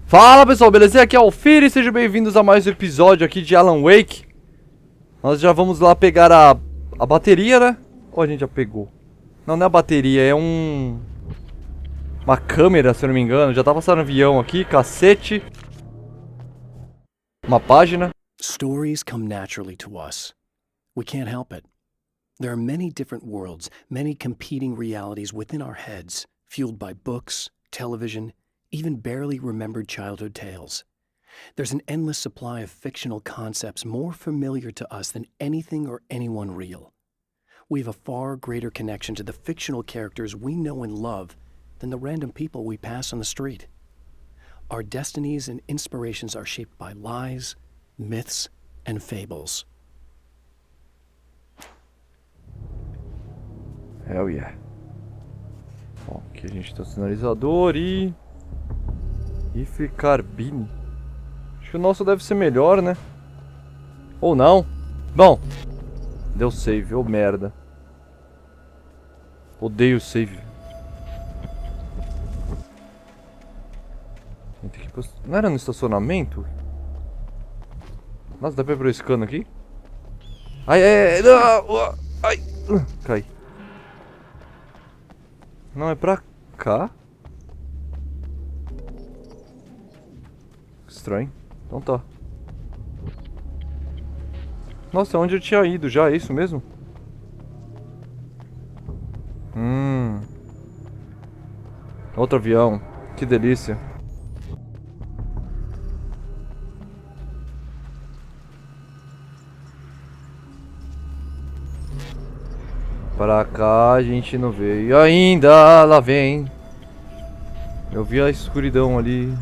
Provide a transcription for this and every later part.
Fala pessoal, beleza? Aqui é o Fir e sejam bem-vindos a mais um episódio aqui de Alan Wake. Nós já vamos lá pegar a bateria, né? Ou a gente já pegou? Não, não é a bateria, é uma câmera, se eu não me engano. Já tá passando um avião aqui, cacete. Uma página. Stories come naturally to us. We can't help it. There are many different worlds, many competing realities within our heads, fueled by books, television, even barely remembered childhood tales. There's an endless supply of fictional concepts more familiar to us than anything or anyone real. We have a far greater connection to the fictional characters we know and love than the random people we pass on the street. Our destinies and inspirations are shaped by lies, myths, and fables. Hell yeah. Bom, aqui a gente tem o sinalizador e carbine. Acho que o nosso deve ser melhor, né? Ou não? Bom, deu save, ô merda. Odeio save. Não era no estacionamento? Nossa, dá pra ir esse cano aqui? Ai, ai, cai. Não, é pra cá? Estranho. Então tá. Nossa, é onde eu tinha ido já, é isso mesmo? Outro avião. Que delícia. Pra cá a gente não veio ainda, lá vem. Eu vi a escuridão ali.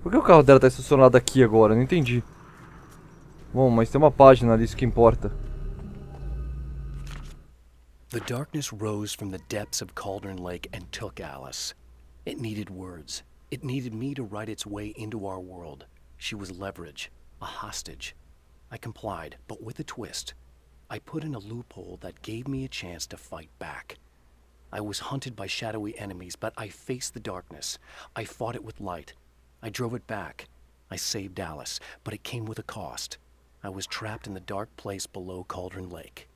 Por que o carro dela tá estacionado aqui agora? Não entendi. Bom, mas tem uma página ali, isso que importa. The darkness rose from the depths of Cauldron Lake and took Alice. It needed words. It needed me to write its way into our world. She was leverage, a hostage. I complied, but with a twist. I put in a loophole that gave me a chance to fight back. I was hunted by shadowy enemies, but I faced the darkness. I fought it with light. I drove it back. I saved Alice, but it came with a cost. I was trapped in the dark place below Cauldron Lake.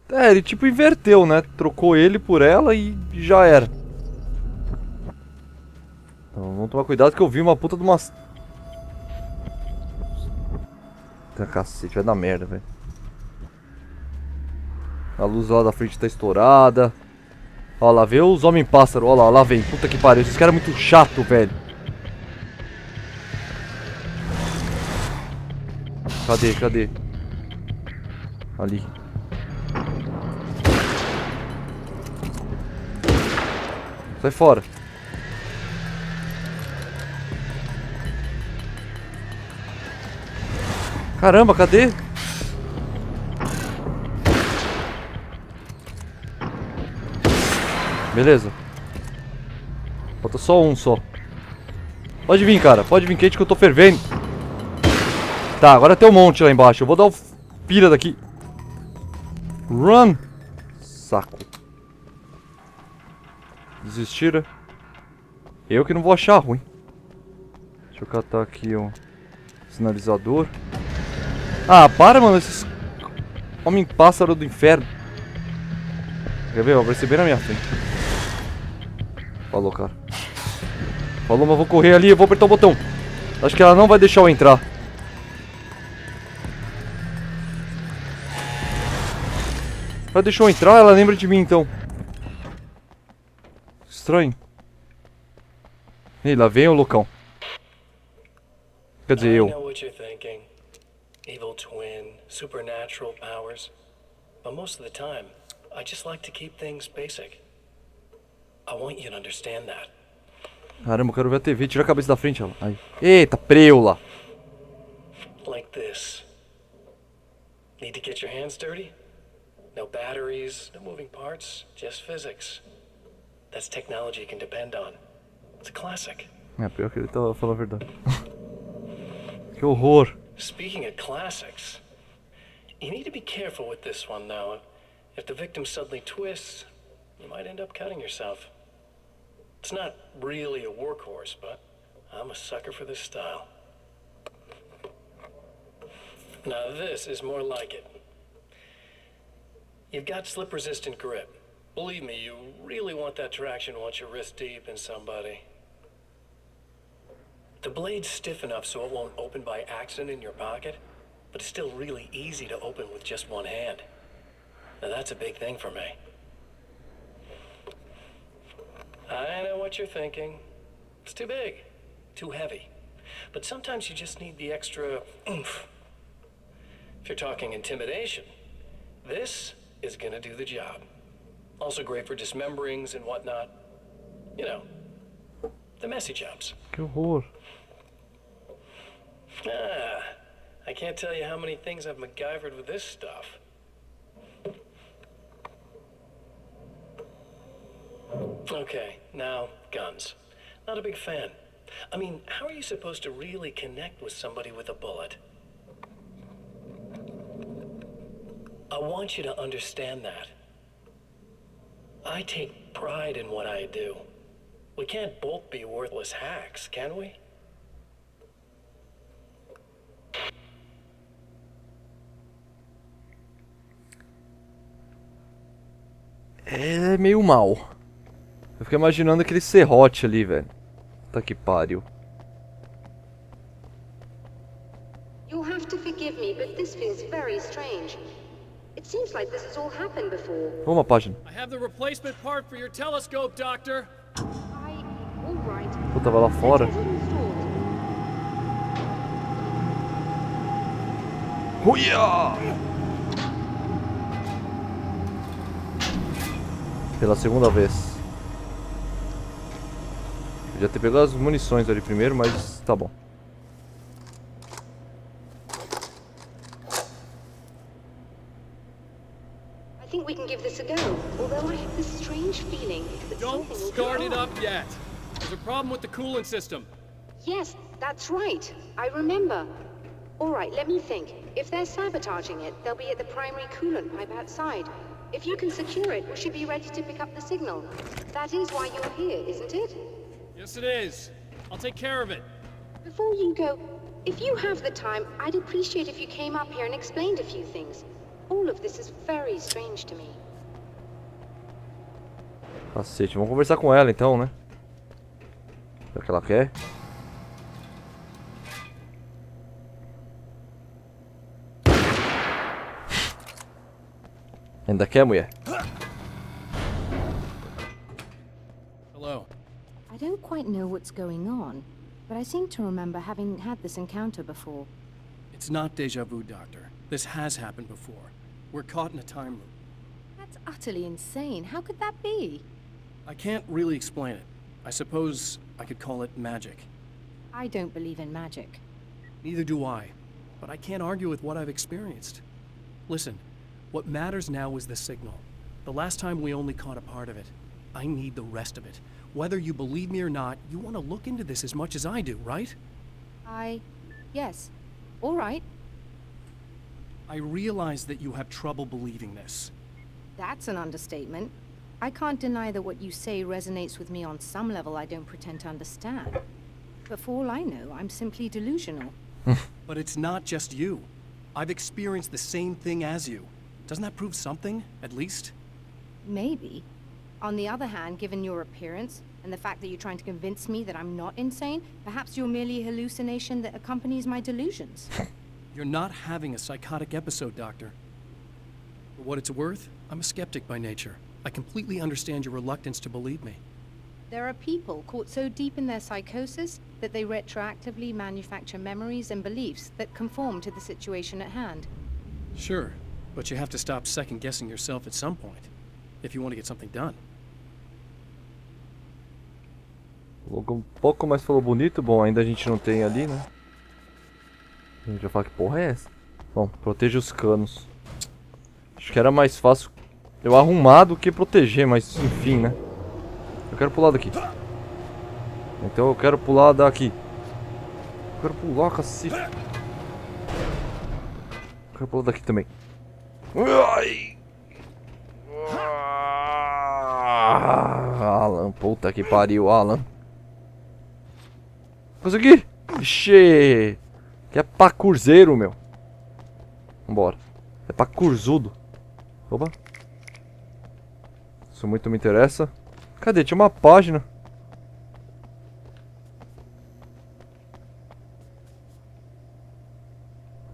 Ele tipo inverteu, né? Trocou ele por ela e já era. Então vamos tomar cuidado que eu vi uma puta de umas... Cacete, vai dar merda, velho. A luz lá da frente tá estourada. Ó lá, vê os homem-pássaro. Ó lá, lá vem. Puta que pariu, esses caras é muito chato, velho. Cadê? Ali. Sai fora. Caramba, cadê? Beleza. Falta só um só. Pode vir, cara. Pode vir quente que eu tô fervendo. Tá, agora tem um monte lá embaixo. Eu vou dar o pira daqui. Run. Saco. Desistira. Eu que não vou achar ruim. Deixa eu catar aqui o sinalizador. Ah, para, mano. Esses homem-pássaro do inferno. Quer ver? Vai aparecer bem na minha frente. Falou, cara. Falou, mas eu vou correr ali. Eu vou apertar o botão. Acho que ela não vai deixar eu entrar. Vai deixar eu entrar? Ela lembra de mim, então. Estranho. Ei, lá vem o loucão. Quer dizer, eu. Evil twin, supernatural powers. But most of the time, I just like to keep things basic. I want you to understand that. Caramba, eu quero ver a TV. Tira a cabeça da frente, ela. Aí. Eita, preula. Like this. Need to get your hands dirty? No batteries, no moving parts, just physics. That's technology you can depend on. It's a classic. É, pior que ele tá falando a verdade. Que horror. Speaking of classics, you need to be careful with this one, though. If the victim suddenly twists, you might end up cutting yourself. It's not really a workhorse, but I'm a sucker for this style. Now this is more like it. You've got slip-resistant grip. Believe me, you really want that traction once you're wrist deep in somebody. The blade's stiff enough so it won't open by accident in your pocket, but it's still really easy to open with just one hand. Now that's a big thing for me. I know what you're thinking. It's too big, too heavy. But sometimes you just need the extra oomph. If you're talking intimidation, this is gonna do the job. Also great for dismemberings and whatnot. You know, the messy jobs. Que horror. I can't tell you how many things I've MacGyvered with this stuff. Okay, now guns. Not a big fan. I mean, how are you supposed to really connect with somebody with a bullet? I want you to understand that. I take pride in what I do. We can't both be worthless hacks, can we? É meio mal. Eu fiquei imaginando aquele serrote ali, velho. Puta que pariu. You'll have to forgive me, but this feels very strange. It seems like this has all happened before. Uma página. I have the replacement part for your telescope, Doctor. All right. Eu tava lá fora. Let's get it installed. Uia! Pela segunda vez. Podia ter pegado as munições ali primeiro, mas tá bom. I think we can give this a go, although I have this strange feeling that Don't something will start go it wrong. up yet. There's a problem with the coolant system. Yes, that's right. I remember. All right, let me think. If they're sabotaging it, they'll be at the primary coolant pipe outside. If you can secure it, we should be ready to pick up the signal. That is why you're here, isn't it? Yes, it is. I'll take care of it. Before you go, if you have the time, I'd appreciate if you came up here and explained a few things. All of this is very strange to me. Cacete, vamos conversar com ela então, né? É o que ela quer. Ainda quer, mulher? Hello. I don't quite know what's going on, but I seem to remember having had this encounter before. It's not deja vu, Doctor. This has happened before. We're caught in a time loop. That's utterly insane. How could that be? I can't really explain it. I suppose I could call it magic. I don't believe in magic. Neither do I, but I can't argue with what I've experienced. Listen, what matters now is the signal. The last time we only caught a part of it. I need the rest of it. Whether you believe me or not, you want to look into this as much as I do, right? Yes. All right. I realize that you have trouble believing this. That's an understatement. I can't deny that what you say resonates with me on some level I don't pretend to understand. But for all I know, I'm simply delusional. But it's not just you. I've experienced the same thing as you. Doesn't that prove something, at least? Maybe. On the other hand, given your appearance, and the fact that you're trying to convince me that I'm not insane, perhaps you're merely a hallucination that accompanies my delusions. You're not having a psychotic episode, Doctor. For what it's worth, I'm a skeptic by nature. I completely understand your reluctance to believe me. There are people caught so deep in their psychosis that they retroactively manufacture memories and beliefs that conform to the situation at hand. Sure, but you have to stop second-guessing yourself at some point, if you want to get something done. Logo um pouco, mas falou bonito. Bom, ainda a gente não tem ali, né? A gente vai falar que porra é essa? Bom, proteja os canos. Acho que era mais fácil eu arrumar do que proteger, mas enfim, né? Eu quero pular daqui. Então eu quero pular daqui. Eu quero pular, cacete. Eu quero pular daqui também. Ai. Alan, puta que pariu, Alan. Consegui! Ixi! Que é pacurzeiro, meu. Vambora. É pacurzudo. Opa. Isso muito me interessa. Cadê? Tinha uma página.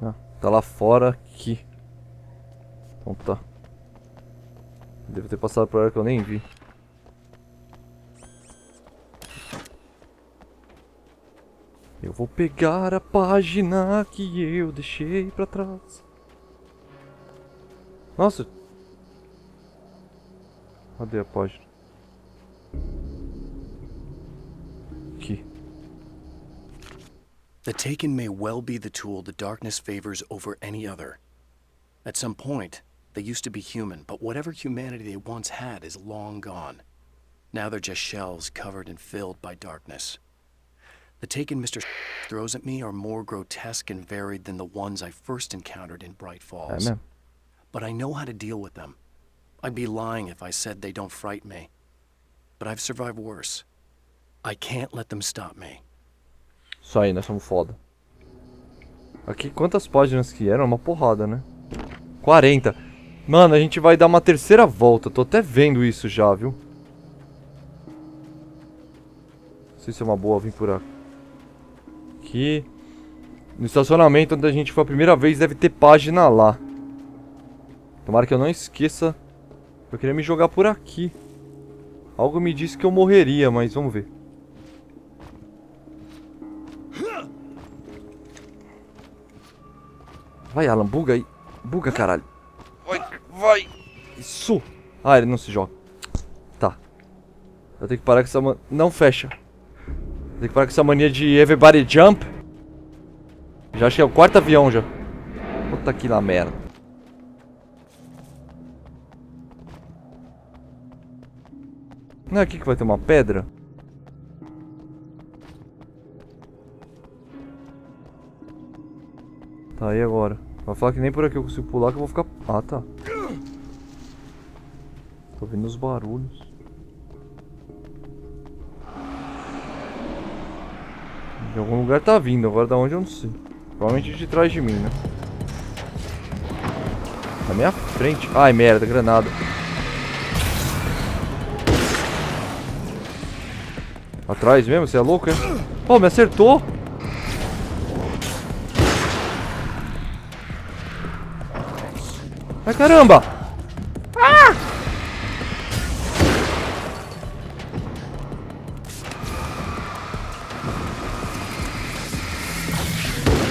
Ah, tá lá fora aqui. Então tá. Deve ter passado por ela que eu nem vi. Eu vou pegar a página que eu deixei pra trás. Nossa. Cadê a página? Aqui. The Taken may well be the tool the darkness favors over any other. At some point, they used to be human, but whatever humanity they once had is long gone. Now they're just shells covered and filled by darkness. The Taken Mr. throws at me are more grotesque and varied than the ones I first encountered in Bright Falls. Amen. But I know how to deal with them. I'd be lying if I said they don't fright me. But I've survived worse. I can't let them stop me. Isso aí, nós somos foda. Aqui, quantas páginas que eram? Uma porrada, né? 40. Mano, a gente vai dar uma terceira volta. Tô até vendo isso já, viu? Não sei se é uma boa vir por aqui. No estacionamento onde a gente foi a primeira vez deve ter página lá. Tomara que eu não esqueça. Eu queria me jogar por aqui. Algo me disse que eu morreria, mas vamos ver. Vai, Alan, buga aí. Buga, caralho. Vai, vai. Isso. Ah, ele não se joga. Tá. Eu tenho que parar com essa mania. Não fecha. Eu tenho que parar com essa mania de everybody jump. Já achei o quarto avião já. Puta que na merda. Não é aqui que vai ter uma pedra? Tá, e agora? Vai falar que nem por aqui eu consigo pular que eu vou ficar... Ah, tá. Tô ouvindo os barulhos. De algum lugar tá vindo, agora da onde eu não sei. Provavelmente de trás de mim, né? Na minha frente. Ai, merda, granada. Atrás mesmo? Você é louco, é? Pô, me acertou! Ai, caramba! Ah!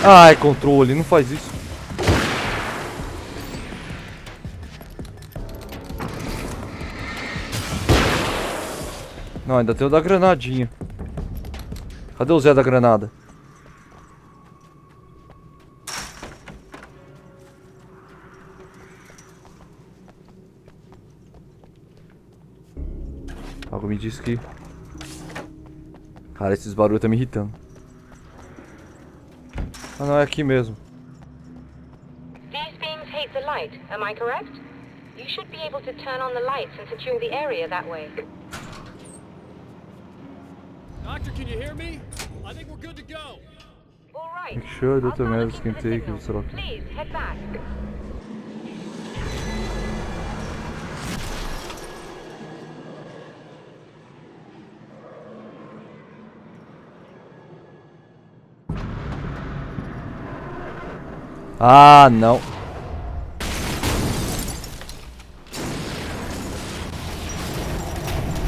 Ai, controle, não faz isso. Não, ainda tem o da granadinha. Cadê o Zé da granada? Algo me diz que... Cara, esses barulhos tá me irritando. Ah, não, é aqui mesmo. These beings hate the light, am I correct? You should be able to turn on the lights and secure the area that way. Doctor, can you hear me? I think we're good to go. All right. Make sure that the I'll start medicine can looking take for the it. signal. Please, head back. Ah, não.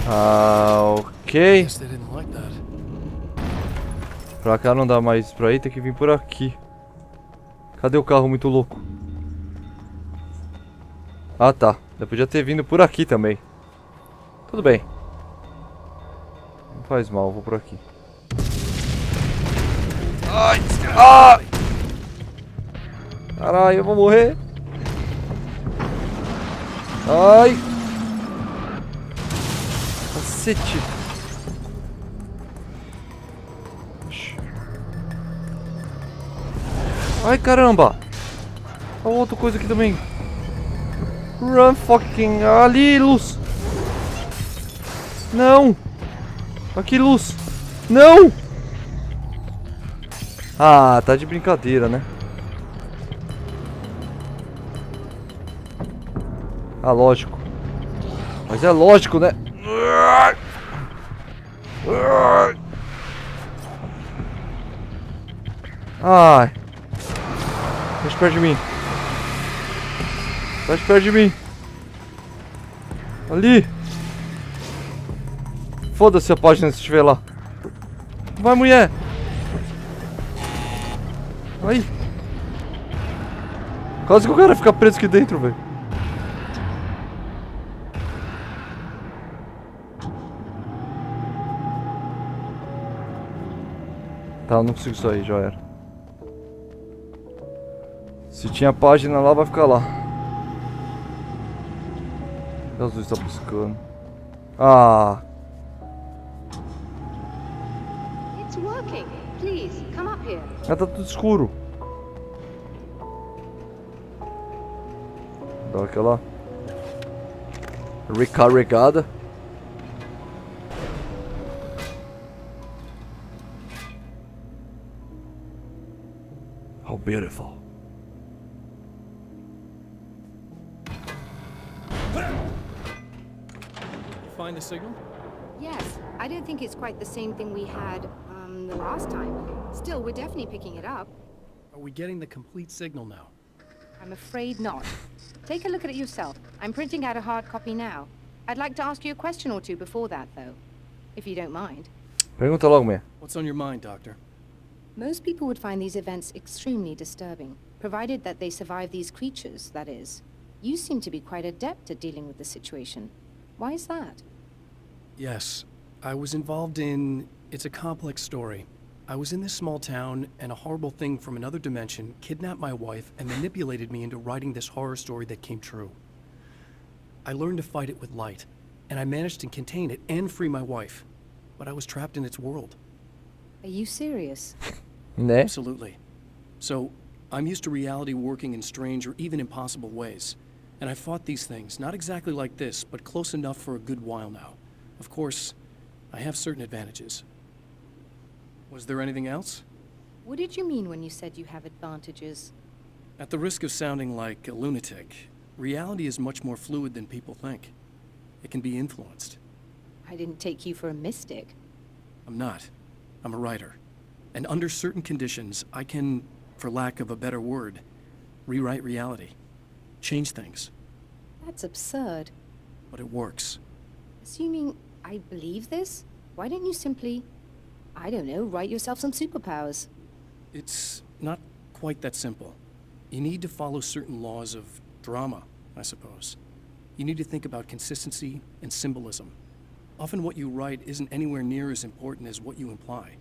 Ah, ok. Guess they didn't like that. Pra cá não dá mais pra ir, tem que vir por aqui. Cadê o carro muito louco? Ah, tá. Eu podia ter vindo por aqui também. Tudo bem. Não faz mal, vou por aqui. Ai! Ah! Caralho, eu vou morrer. Ai! Cacete! Ai, caramba. Olha outra coisa aqui também. Run fucking... Ali, luz. Não. Aqui, luz. Não. Ah, tá de brincadeira, né? Ah, lógico. Mas é lógico, né? Ai. Deixa perto de mim. Deixa perto de mim. Ali. Foda-se a página se estiver lá. Vai, mulher. Aí. Quase que o cara fica preso aqui dentro, velho. Tá, eu não consigo sair, já era. Se tinha página lá, vai ficar lá. As luzes tá piscando. Ah. It's working. Please, come up here. Já tá tudo escuro. Dá aquela recarregada. How beautiful. Find the signal? Yes, I don't think it's quite the same thing we had, the last time. Still, we're definitely picking it up. Are we getting the complete signal now? I'm afraid not. Take a look at it yourself. I'm printing out a hard copy now. I'd like to ask you a question or two before that, though. If you don't mind. Pergunta logo, minha. What's on your mind, Doctor? Most people would find these events extremely disturbing, provided that they survive these creatures, that is. You seem to be quite adept at dealing with the situation. Why is that? Yes, I was involved in... It's a complex story. I was in this small town, and a horrible thing from another dimension kidnapped my wife and manipulated me into writing this horror story that came true. I learned to fight it with light, and I managed to contain it and free my wife. But I was trapped in its world. Are you serious? Né? Absolutely. So, I'm used to reality working in strange or even impossible ways. And I fought these things, not exactly like this, but close enough for a good while now. Of course, I have certain advantages. Was there anything else? What did you mean when you said you have advantages? At the risk of sounding like a lunatic, reality is much more fluid than people think. It can be influenced. I didn't take you for a mystic. I'm not. I'm a writer. And under certain conditions, I can, for lack of a better word, rewrite reality. Change things. That's absurd. But it works. Assuming I believe this, why don't you simply, I don't know, write yourself some superpowers? It's not quite that simple. You need to follow certain laws of drama, I suppose. You need to think about consistency and symbolism. Often what you write isn't anywhere near as important as what you imply.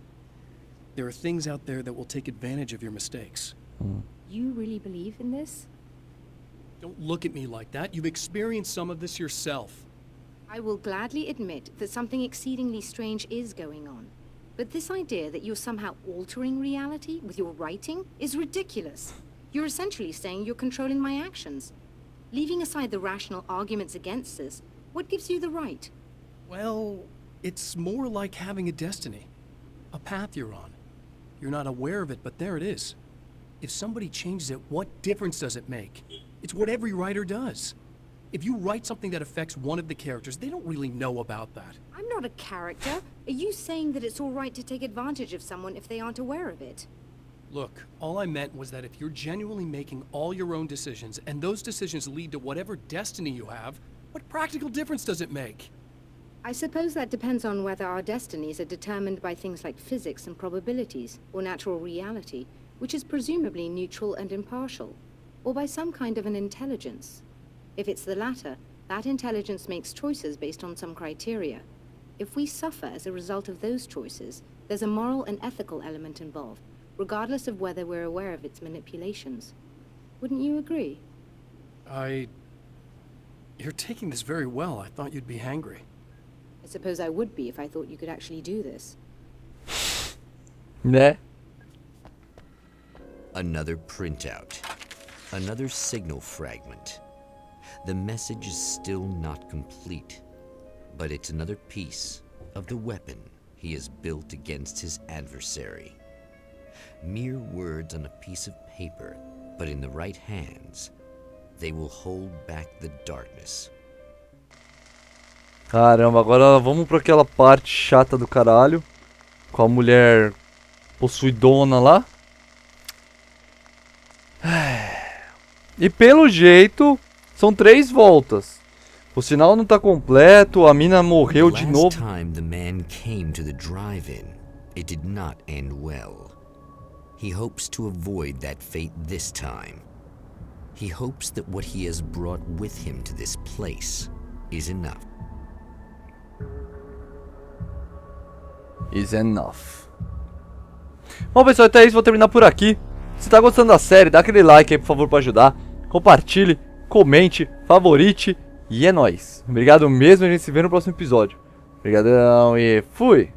There are things out there that will take advantage of your mistakes. You really believe in this? Don't look at me like that. You've experienced some of this yourself. I will gladly admit that something exceedingly strange is going on. But this idea that you're somehow altering reality with your writing is ridiculous. You're essentially saying you're controlling my actions. Leaving aside the rational arguments against this, what gives you the right? Well, it's more like having a destiny. A path you're on. You're not aware of it, but there it is. If somebody changes it, what difference does it make? It's what every writer does. If you write something that affects one of the characters, they don't really know about that. I'm not a character. Are you saying that it's all right to take advantage of someone if they aren't aware of it? Look, all I meant was that if you're genuinely making all your own decisions, and those decisions lead to whatever destiny you have, what practical difference does it make? I suppose that depends on whether our destinies are determined by things like physics and probabilities, or natural reality, which is presumably neutral and impartial, or by some kind of an intelligence. If it's the latter, that intelligence makes choices based on some criteria. If we suffer as a result of those choices, there's a moral and ethical element involved, regardless of whether we're aware of its manipulations. Wouldn't you agree? You're taking this very well. I thought you'd be hangry. I suppose I would be if I thought you could actually do this. Né? Another printout. Another signal fragment. The message is still not complete, but it's another piece of the weapon he has built against his adversary. Mere words on a piece of paper, but in the right hands, they will hold back the darkness. Caramba, agora vamos pra aquela parte chata do caralho. Com a mulher possuidona lá. E pelo jeito, são 3 voltas. O sinal não tá completo, a mina morreu de novo. The last time the man came to the drive-in, it did not end well. He hopes to avoid that fate this time. He hopes that what he has brought with him to this place is enough. Is enough. Bom, pessoal, então é isso. Vou terminar por aqui. Se tá gostando da série, dá aquele like aí, por favor, pra ajudar. Compartilhe, comente, favorite. E é nóis. Obrigado mesmo, a gente se vê no próximo episódio. Obrigadão e fui!